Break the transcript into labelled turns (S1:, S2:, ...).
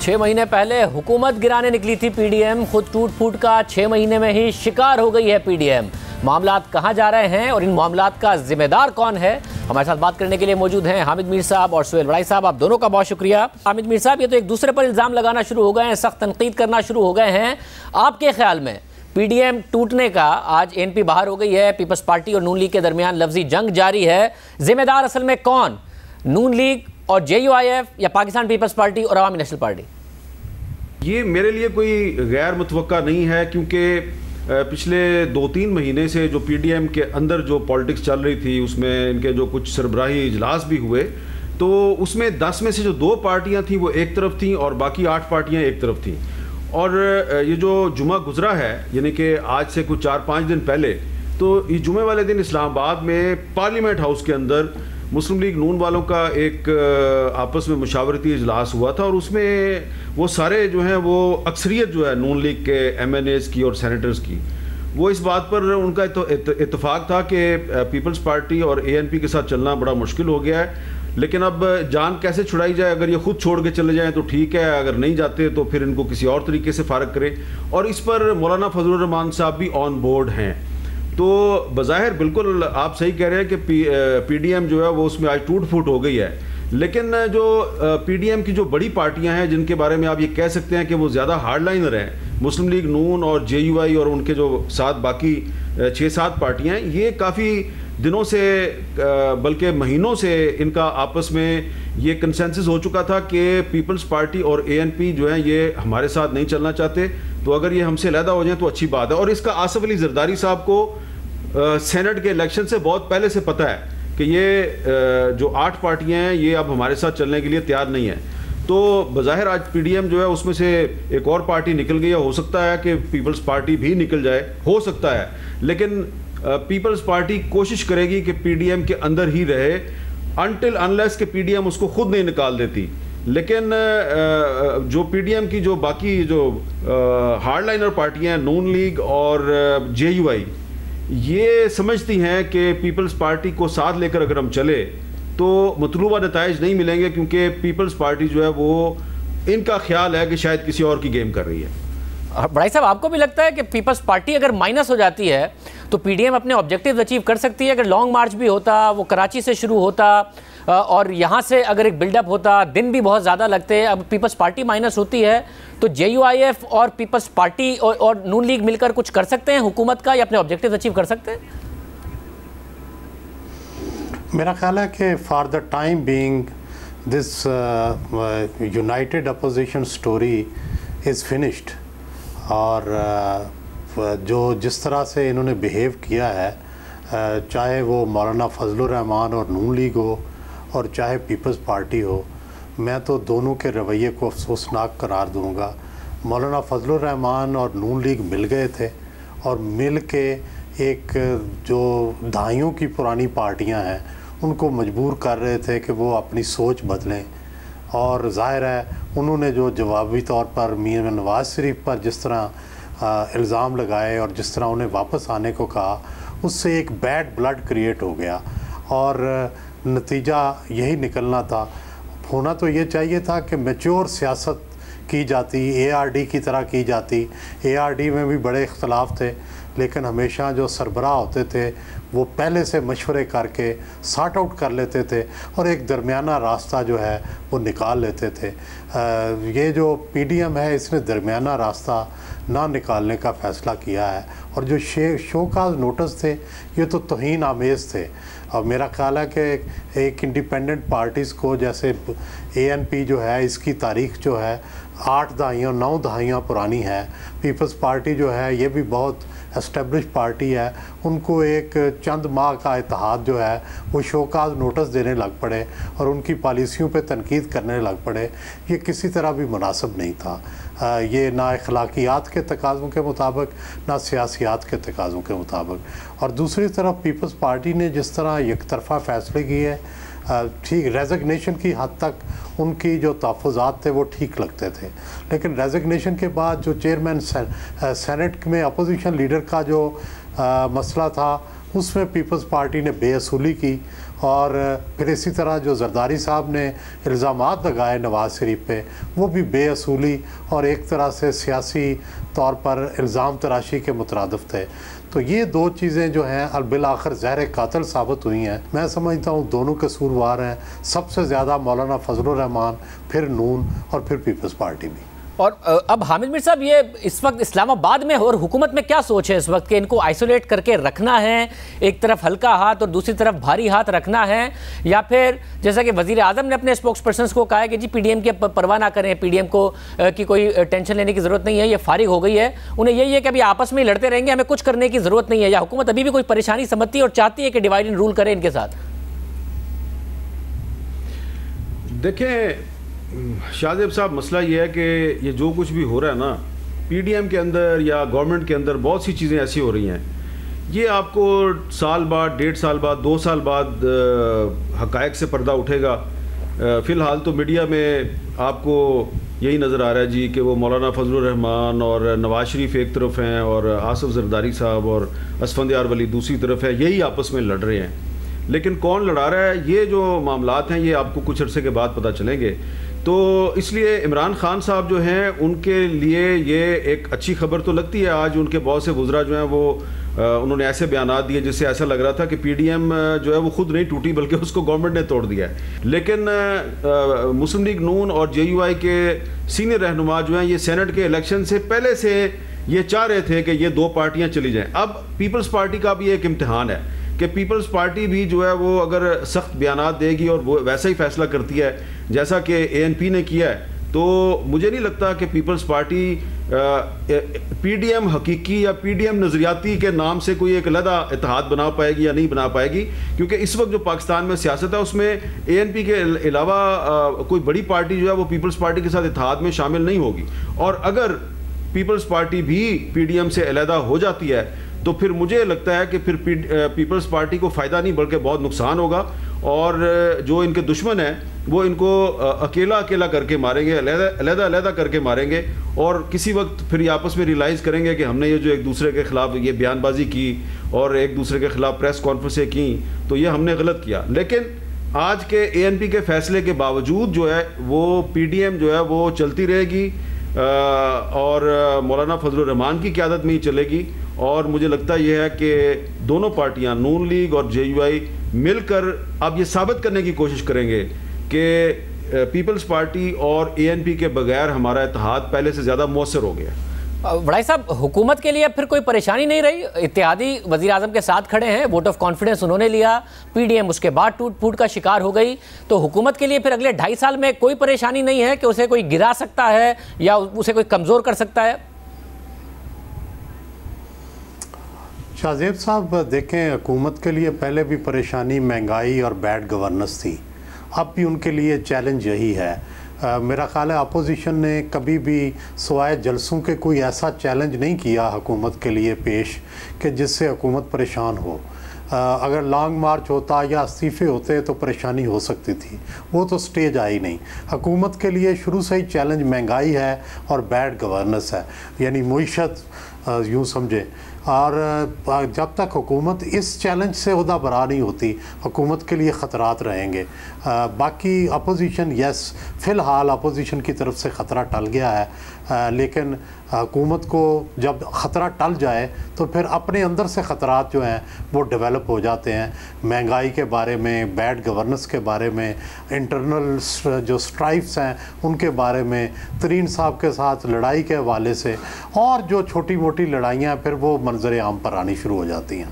S1: 6 महीने पहले हुकूमत गिराने निकली थी पीडीएम, खुद टूट फूट का 6 महीने में ही शिकार हो गई है पीडीएम। मामलात कहां जा रहे हैं और इन मामलात का जिम्मेदार कौन है, हमारे साथ बात करने के लिए मौजूद हैं हामिद मीर साहब और सुहेल बड़ाई साहब। आप दोनों का बहुत शुक्रिया। हामिद मीर साहब, ये तो एक दूसरे पर इल्ज़ाम लगाना शुरू हो गए हैं, सख्त तनकीद करना शुरू हो गए हैं। आपके ख्याल में पीडीएम टूटने का आज एनपी बाहर हो गई है, पीपल्स पार्टी और नून लीग के दरमियान लफ्जी जंग जारी है, जिम्मेदार असल में कौन, नून लीग और जेयूआईएफ या पाकिस्तान पीपल्स पार्टी और अवामी नेशनल पार्टी?
S2: ये मेरे लिए कोई गैर मुतवक्का नहीं है, क्योंकि पिछले 2-3 महीने से जो पीडीएम के अंदर जो पॉलिटिक्स चल रही थी, उसमें इनके जो कुछ सरबराही इजलास भी हुए, तो उसमें 10 में से जो 2 पार्टियां थी वो एक तरफ थी और बाकी 8 पार्टियां एक तरफ थी। और ये जो जुमा गुजरा है, यानी कि आज से कुछ 4-5 दिन पहले, तो इस जुमे वाले दिन इस्लामाबाद में पार्लियामेंट हाउस के अंदर मुस्लिम लीग नून वालों का एक आपस में मुशावरती इजलास हुआ था और उसमें वो सारे जो हैं वो अक्सरियत जो है नून लीग के एमएनएस की और सेनेटर्स की, वो इस बात पर उनका इत्तेफाक था कि पीपल्स पार्टी और एएनपी के साथ चलना बड़ा मुश्किल हो गया है, लेकिन अब जान कैसे छुड़ाई जाए। अगर ये खुद छोड़ के चले जाएं तो ठीक है, अगर नहीं जाते तो फिर इनको किसी और तरीके से फारग करें। और इस पर मौलाना फजलुर रहमान साहब भी ऑन बोर्ड हैं। तो बज़ाहिर बिल्कुल आप सही कह रहे हैं कि पीडीएम जो है वो उसमें आज टूट फूट हो गई है, लेकिन जो पीडीएम की जो बड़ी पार्टियां हैं जिनके बारे में आप ये कह सकते हैं कि वो ज़्यादा हार्डलाइनर हैं, मुस्लिम लीग नून और जेयूआई और उनके जो साथ बाकी 6-7 पार्टियां हैं, ये काफ़ी दिनों से बल्कि महीनों से इनका आपस में ये कंसेंसस हो चुका था कि पीपल्स पार्टी और एएनपी जो है ये हमारे साथ नहीं चलना चाहते, तो अगर ये हमसे अलहदा हो जाए तो अच्छी बात है। और इसका आसिफ अली जरदारी साहब को सेनेट के इलेक्शन से बहुत पहले से पता है कि ये जो 8 पार्टियां हैं ये अब हमारे साथ चलने के लिए तैयार नहीं है। तो बज़ाहिर आज पीडीएम जो है उसमें से एक और पार्टी निकल गई है, हो सकता है कि पीपल्स पार्टी भी निकल जाए, हो सकता है, लेकिन पीपल्स पार्टी कोशिश करेगी कि पीडीएम के अंदर ही रहे अनटिल अनलेस के पीडीएम उसको खुद नहीं निकाल देती। लेकिन जो पीडीएम की जो बाकी जो हार्डलाइनर पार्टियां नून लीग और जेयूआई, ये समझती हैं कि पीपल्स पार्टी को साथ लेकर अगर हम चले तो मतलूबा नताइज नहीं मिलेंगे, क्योंकि पीपल्स पार्टी जो है वो इनका ख्याल है कि शायद किसी और की गेम कर रही है।
S1: बड़ाई साहब, आपको भी लगता है कि पीपल्स पार्टी अगर माइनस हो जाती है तो पीडीएम अपने ऑब्जेक्टिव अचीव कर सकती है? अगर लॉन्ग मार्च भी होता, वो कराची से शुरू होता और यहाँ से अगर एक बिल्डअप होता, दिन भी बहुत ज़्यादा लगते, अब पीपल्स पार्टी माइनस होती है तो जेयूआईएफ और पीपल्स पार्टी और नून लीग मिलकर कुछ कर सकते हैं हुकूमत का, या अपने ऑब्जेक्टिव अचीव कर सकते हैं?
S3: मेरा ख्याल है कि for the time being this United opposition story is finished. और जो जिस तरह से इन्होंने बिहेव किया है, चाहे वो मौलाना फजलुर रहमान और नून लीग हो और चाहे पीपल्स पार्टी हो, मैं तो दोनों के रवैये को अफसोसनाक करार दूंगा। मौलाना फजलुर रहमान और नून लीग मिल गए थे और मिल के एक जो दहाइयों की पुरानी पार्टियां हैं उनको मजबूर कर रहे थे कि वो अपनी सोच बदलें। और ज़ाहिर है उन्होंने जो जवाबी तौर पर मियां नवाज शरीफ पर जिस तरह इल्ज़ाम लगाए और जिस तरह उन्हें वापस आने को कहा, उससे एक बैड ब्लड क्रिएट हो गया और नतीजा यही निकलना था। होना तो ये चाहिए था कि मैच्योर सियासत की जाती, एआरडी की तरह की जाती। एआरडी में भी बड़े इख्तलाफ थे, लेकिन हमेशा जो सरबराह होते थे वो पहले से मशवरे करके सॉर्ट आउट कर लेते थे और एक दरमियाना रास्ता जो है वो निकाल लेते थे। ये जो पीडीएम है इसने दरमियाना रास्ता ना निकालने का फ़ैसला किया है और जो शोकाज नोटिस थे ये तो तौहीन आमेज़ थे। और मेरा ख्याल है कि एक इंडिपेंडेंट पार्टीज़ को, जैसे एएनपी जो है इसकी तारीख़ जो है 8 दहाइयाँ 9 दहाइयाँ पुरानी है, पीपल्स पार्टी जो है ये भी बहुत एस्टेब्लिश पार्टी है, उनको एक चंद माह का इत्तेहाद जो है वो शोकाज नोटिस देने लग पड़े और उनकी पॉलिसियों पे तनकीद करने लग पड़े, ये किसी तरह भी मुनासिब नहीं था। ये ना अखलाकियात के तकाज़ों के मुताबिक ना सियासियात के तकाज़ों के मुताबिक। और दूसरी तरफ पीपल्स पार्टी ने जिस तरह एक तरफ़ा फ़ैसले किए, ठीक रेजिग्नेशन की हद तक उनकी जो तहफ़्फ़ुज़ात थे वो ठीक लगते थे, लेकिन रेजिग्नेशन के बाद जो चेयरमैन सेनेट में अपोजिशन लीडर का जो मसला था उसमें पीपल्स पार्टी ने बेअसूली की, और फिर इसी तरह जो जरदारी साहब ने इल्ज़ामात लगाए नवाज़ शरीफ पे, वो भी बेअसूली और एक तरह से सियासी तौर पर इल्ज़ाम तराशी के मुतरादिफ थे। तो ये दो चीज़ें जो हैं बिल आखिर ज़हर कातिल साबित हुई हैं। मैं समझता हूँ दोनों कसूरवार हैं, सबसे ज़्यादा मौलाना फजलुर रहमान, फिर नून और फिर पीपल्स पार्टी भी।
S1: और अब हामिद मीर साहब, ये इस वक्त इस्लामाबाद में और हुकूमत में क्या सोच है इस वक्त कि इनको आइसोलेट करके रखना है, एक तरफ हल्का हाथ और दूसरी तरफ भारी हाथ रखना है, या फिर जैसा कि वज़ीर आज़म ने अपने स्पोक्स पर्सन को कहा है कि जी पीडीएम की परवाह ना करें, पीडीएम को की कोई टेंशन लेने की ज़रूरत नहीं है, ये फारिग हो गई है, उन्हें यही है कि अभी आपस में ही लड़ते रहेंगे, हमें कुछ करने की ज़रूरत नहीं है, या हुकूमत अभी भी कोई परेशानी समझती है और चाहती है कि डिवाइड एंड रूल करे इनके साथ?
S2: देखें शाहजेब साहब, मसला ये है कि ये जो कुछ भी हो रहा है ना पीडीएम के अंदर या गवर्नमेंट के अंदर, बहुत सी चीज़ें ऐसी हो रही हैं, ये आपको साल बाद, 1.5 साल बाद, 2 साल बाद हक़ाइक़ से पर्दा उठेगा। फ़िलहाल तो मीडिया में आपको यही नज़र आ रहा है जी कि वो मौलाना फजलुर रहमान और नवाज़ शरीफ एक तरफ हैं और आसिफ जरदारी साहब और असफंदियार वली दूसरी तरफ है, यही आपस में लड़ रहे हैं। लेकिन कौन लड़ा रहा है, ये जो मामलात हैं ये आपको कुछ अरसे के बाद पता चलेंगे। तो इसलिए इमरान खान साहब जो हैं उनके लिए ये एक अच्छी खबर तो लगती है। आज उनके बहुत से वज़रा जो हैं वो उन्होंने ऐसे बयानात दिए जिससे ऐसा लग रहा था कि पीडीएम जो है वो खुद नहीं टूटी बल्कि उसको गवर्नमेंट ने तोड़ दिया है। लेकिन मुस्लिम लीग नून और जेयूआई के सीनियर रहनुमा जो हैं ये सेनेट के इलेक्शन से पहले से ये चाह रहे थे कि ये दो पार्टियाँ चली जाएँ। अब पीपल्स पार्टी का भी एक इम्तिहान है कि पीपल्स पार्टी भी जो है वो अगर सख्त बयानात देगी और वो वैसा ही फैसला करती है जैसा कि एएनपी ने किया है, तो मुझे नहीं लगता कि पीपल्स पार्टी पीडीएम हकीकी या पीडीएम नज़रियाती के नाम से कोई एक अलग इत्तेहाद बना पाएगी या नहीं बना पाएगी, क्योंकि इस वक्त जो पाकिस्तान में सियासत है उसमें एएनपी के अलावा कोई बड़ी पार्टी जो है वो पीपल्स पार्टी के साथ इत्तेहाद में शामिल नहीं होगी। और अगर पीपल्स पार्टी भी पीडीएम से अलहदा हो जाती है तो फिर मुझे लगता है कि फिर पीपल्स पार्टी को फ़ायदा नहीं बल्कि बहुत नुकसान होगा, और जो इनके दुश्मन हैं वो इनको अकेला अकेला करके मारेंगे, अलहदा करके मारेंगे, और किसी वक्त फिर आपस में रियलाइज़ करेंगे कि हमने ये जो एक दूसरे के ख़िलाफ़ ये बयानबाजी की और एक दूसरे के ख़िलाफ़ प्रेस कॉन्फ्रेंसें की तो ये हमने गलत किया। लेकिन आज के एएनपी के फ़ैसले के बावजूद जो है वो पीडीएम जो है वो चलती रहेगी और मौलाना फजलुर रहमान की क़यादत में ही चलेगी। और मुझे लगता यह है कि दोनों पार्टियां नून लीग और जेयूआई मिलकर अब ये साबित करने की कोशिश करेंगे कि पीपल्स पार्टी और एएनपी के बगैर हमारा इत्तेहाद पहले से ज़्यादा मौसर हो गया।
S1: वड़ाई साहब, हुकूमत के लिए अब फिर कोई परेशानी नहीं रही, इत्तेहादी वज़ीर आज़म के साथ खड़े हैं, वोट ऑफ कॉन्फिडेंस उन्होंने लिया, पीडीएम उसके बाद टूट फूट का शिकार हो गई, तो हुकूमत के लिए फिर अगले 2.5 साल में कोई परेशानी नहीं है कि उसे कोई गिरा सकता है या उसे कोई कमज़ोर कर सकता है?
S3: शाहजेब साहब देखें, हुकूमत के लिए पहले भी परेशानी महंगाई और बैड गवर्नेंस थी, अब भी उनके लिए चैलेंज यही है। मेरा ख्याल है अपोजिशन ने कभी भी सिवाय जलसों के कोई ऐसा चैलेंज नहीं किया हुकूमत के लिए पेश कि जिससे हुकूमत परेशान हो। अगर लॉन्ग मार्च होता या इस्तीफ़े होते तो परेशानी हो सकती थी, वो तो स्टेज आई नहीं। हुकूमत के लिए शुरू से ही चैलेंज महंगाई है और बैड गवर्नेंस है, यानी मुईशत यूँ समझे। और जब तक हुकूमत इस चैलेंज से उहदा बरा नहीं होती, हुकूमत के लिए ख़तरात रहेंगे। बाकी अपोजिशन यस, फ़िलहाल अपोजिशन की तरफ से ख़तरा टल गया है, लेकिन हुकूमत को जब ख़तरा टल जाए तो फिर अपने अंदर से ख़तरात जो हैं वो डेवलप हो जाते हैं। महंगाई के बारे में, बैड गवर्नेंस के बारे में, इंटरनल जो स्ट्राइफ्स हैं उनके बारे में, तरीन साहब के साथ लड़ाई के हवाले से, और जो छोटी मोटी लड़ाइयाँ फिर वो मंजर आम पर आनी शुरू हो जाती हैं।